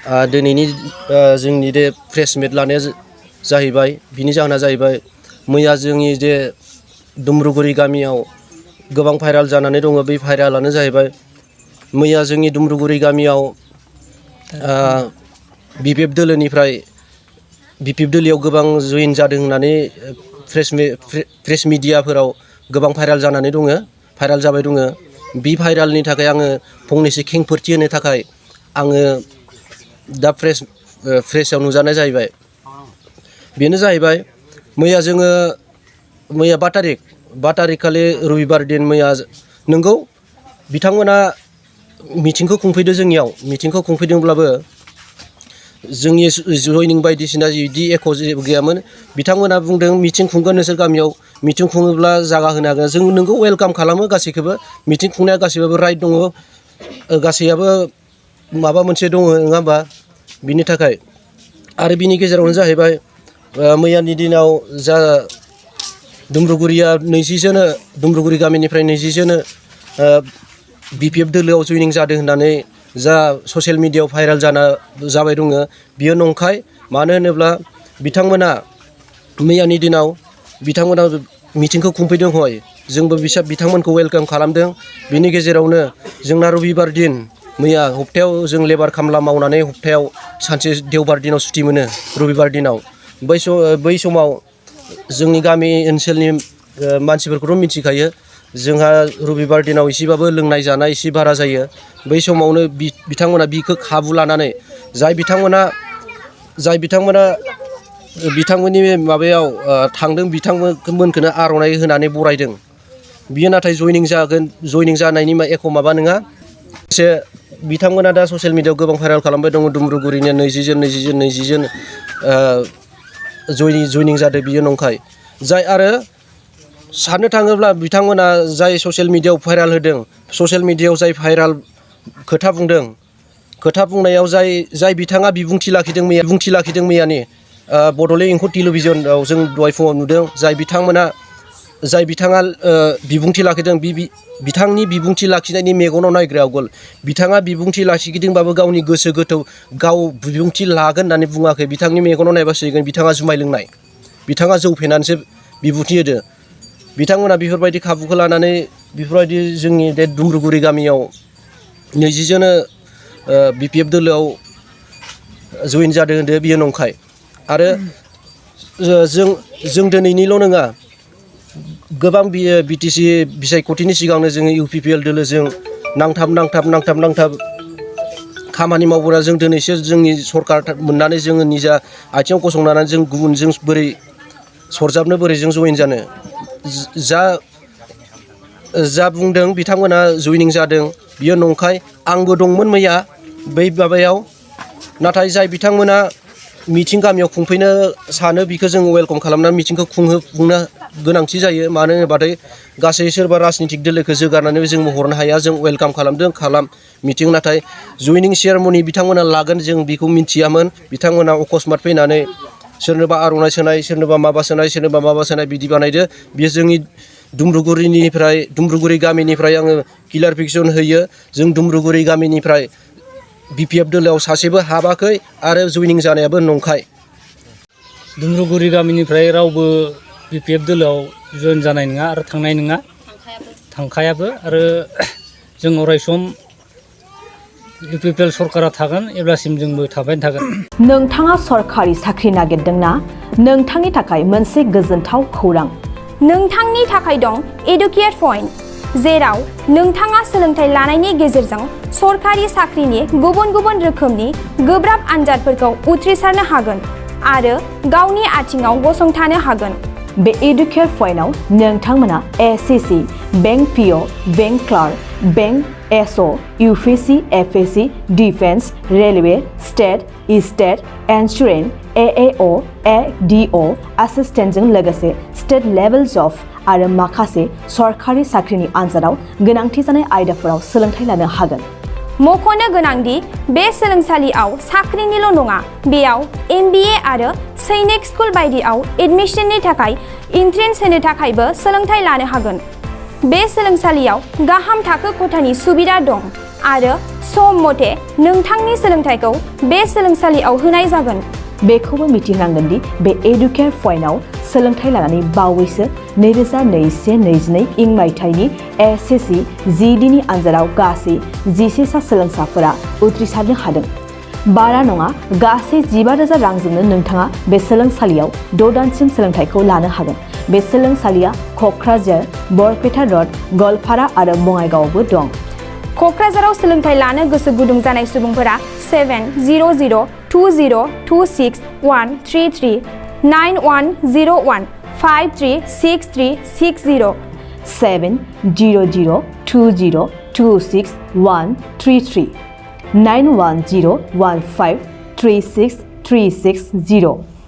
दिनैनि जोंनि दे प्रेस मिट लानाया जाहैबाय बिनि जाहोना जाहैबाय मैया जोंनि जे दुमब्रुगुरि गामियाव गोबां भाइराल जानानै दङ। बे भाइरालानो जाहैबाय मैया जोंनि दुमब्रुगुरि गामियाव बिपिएफ दोलोनिफ्राय बिपिएफ दोलोयाव गोबां जइन जादों होननानै प्रेस मिडियाफोराव गोबां भाइराल जानानै दङ, भाइराल जाबाय दङ। बे भाइरालनि थाखाय आङो फंनैसो खेंफोरथि होनो थाखाय आङो दा प्रेसआव नुजानाय जाहैबाय। बेनो जाहैबाय मैया 5 तारिख खालि रबिबार दिन मैया नंगौ बिथांमोना मिटिंखौ खुंफैदों जोंनियाव। मिटिंखौ खुंफैदोंब्लाबो जोंनि जइनिं बायदिसिना बिदि एख' जेबो गैयामोन। बिथांमोना बुंदों मिटिं खुंगोन नोंसोर गामियाव, मिटिं खुङोब्ला जागा होनो हागोन। जों नोंगौ वेलकाम खालामो गासैखौबो, मिटिं खुंनाया गासैबाबो राइट दङ, गासैयाबो माबा मोनसे दङ नङा होमबा। बिनि थाखाय आरो बिनि गेजेरावनो जाहैबाय मैयानि दिनाव जा दुमब्रुगुरि गामिनिफ्राय 20 जोनो बिपिएफ दोलोआव जइनिं जादों होननानै जा ससियेल मिडियायाव भाइराल जाबाय दङ बियो नंखाय। मानो होनोब्ला बिथांमोना मैयानि दिनाव बिथांमोना मिटिंखौ खुंफैदों हय, जोंबो बिथांमोनखौ वेलकाम खालामदों। बिनि गेजेरावनो जोंना रबिबार दिन मैया हप्तायाव जों लेबार खामला मावनानै हप्तायाव सानसे देवबार दिनाव सुटि मोनो रबिबार दिनाव। बै समाव जोंनि गामि ओनसोलनि मानसिफोरखौथ' मिथिखायो, जोंहा रबिबार दिनाव एसेबाबो लोंनाय जानाय एसे बारा जायो। बै समावनो बिथांमोना बिखौ खाबु लानानै जाय बिथांमोना बिथांमोननि माबायाव थांदों बिथांमोनखौनो आर'नाइ होनानै बरायदों। बियो नाथाय जइनिं जानायनि एख' माबा नङा। एसे बिथांमोना दा ससियेल मिडियायाव गोबां भाइराल खालामबाय दङ दुमब्रुगुरिनि 20 जोन जइनिं जादों, बियो नंखाय। जाय आरो साननो थाङोब्ला बिथांमोना जाय ससियेल मिडियायाव भाइराल होदों, ससियेल मिडियायाव जाय भाइराल खोथा बुंदों, खोथा बुंनायाव जाय बिथाङा बिबुंथि लाखिदों मैयानि बड'लेण्ड इंखर टेलिभिजनाव जों दहाय फुङाव नुदों। जाय बिथाङा बिबुंथि लाखिदों, बिथांनि बिबुंथि लाखिनायनि मेगनाव नायग्रा आवगोल बिथाङा बिबुंथि लाखिदोंबाबो गावनि गोसो गोथौ गाव बिबुंथि लागोन होननानै बुङाखै। बिथांनि मेगनाव नायबासो नुगोन बिथाङा जुमाय लोंनाय, बिथाङा जौ फेनानैसो बिबुंथि होदो। बिथांमोना बेफोरबायदि खाबुखौ लानानै बेफोरबायदि जोंनि बे दुमब्रुगुरि गामियाव 20 जोनो बिपिएफ दोलोआव जइन जादों होनदों, बियो नंखाय। आरो जों दिनैनिल' नङा, गोबां बिटिसि बिसायख'थिनि सिगांनो जोङो इउपिपिएल दोलोजों नांथाब खामानि मावबोना जों दिनैसो जोंनि सरकार मोननानै जोङो निजा आथिङाव गसंनानै जों गुबुनजों बोरै सरजाबनो, बोरै जों जइन जानो। जा बुंदों बिथांमोना जइनिं जादों बियो नंखाय। आंबो दंमोन मैया बै माबायाव, नाथाय जाय बिथांमोना मिटिं गामियाव खुंफैनो सानो बिखौ जों वेलकाम खालामनानै मिटिंखौ खुंनो गोनांथि जायो। मानो होनोबाथाय गासै सोरबा राजनितिक दोलोखौ जोगारनानै जों हरनो हाया। जों वेलकाम खालामदों मिटिं, नाथाय जइनिं सेरेमनि बिथांमोना लागोन जों बेखौ मिथियामोन। बिथांमोना अकस्मात फैनानै सोरनोबा आर'नाइ सोनाय, सोरनोबा माबा सोनाय बिदि बानायदो। बेयो जोंनि दुमब्रुगुरि गामिनिफ्राय आङो क्लियारिफिकेसन होयो। जों दुमब्रुगुरि गामिनिफ्राय बिपिएफ दोलोआव सासेबो हाबाखै आरो जइनिं जानायाबो नंखाय। दुमब्रुगुरि गामिनिफ्राय रावबो बिपिएफ दोलोआव जइन जानाय नङा आरो थांनाय नङा, थांखायाबो। आरो जों अरायसम इउपिपिएल सरकारा थागोन एब्लासिम जोंबो थाबाय थागोन। नोंथाङा सरकारि साख्रि नागिरदोंना? नोंथांनि थाखाय मोनसे गोजोनथाव खौरां। नोंथांनि थाखाय दं एडुकेट पइन्ट, जेराव नोंथाङा सोलोंथाइ लानायनि गेजेरजों सरकारि साख्रिनि गुबुन गुबुन रोखोमनि गोब्राब आनजादफोरखौ उथ्रिसारनो हागोन आरो गावनि आथिङाव गसंथानो हागोन। बे एडुकेट पइन्टआव नोंथांमोना SSC, bank PO, bank clerk, bank SO, UPSC, FSC, defence, railway, state insurance, AAO, ADO एसिस्टेन्टजों लोगोसे स्टेट लेभेल जब आरो माखासे सरकारि साख्रिनि आनजादाव गोनांथि जानाय आयदाफोराव सोलोंथाइ लानो हागोन। मख'नो गोनांदि बे सोलोंसालियाव साख्रिनिल' नङा, बेयाव MBA आरो सैनिक स्कुल बायदियाव एडमिसननि थाखाय एन्ट्रेन्स होनो थाखायबो सोलोंथाइ लानो हागोन। बे सोलोंसालियाव गाहाम थाखो खथानि सुबिदा दं। आरो सम मथे नोंथांनि सोलोंथाइखौ बे सोलोंसालियाव होनाय जागोन। बेखौबो मिथिहोनांगोन दि बे एडुकेयार पइन्टआव सोलोंथाइ लानानै बावैसो 2021-22 इं मायथाइनि SSC GDनि आनजादाव गासै 11 सा सोलोंसाफोरा उथ्रिसारनो हादों। बारा नङा, गासै 15,000 रांजोंनो नोंथाङा बे सोलोंसालियाव 6 दानसिम सोलोंथाइखौ लानो हागोन। बे सोलोंसालिया क'क्राझार, बरपेटा र'ड, गवालपारा आरो बङाइगावआवबो दं। क'क्राझाराव सोलोंथाइ लानो गोसो गुदुं जानाय सुबुंफोरा 70020261133 9101 536360 70020261133 9101536360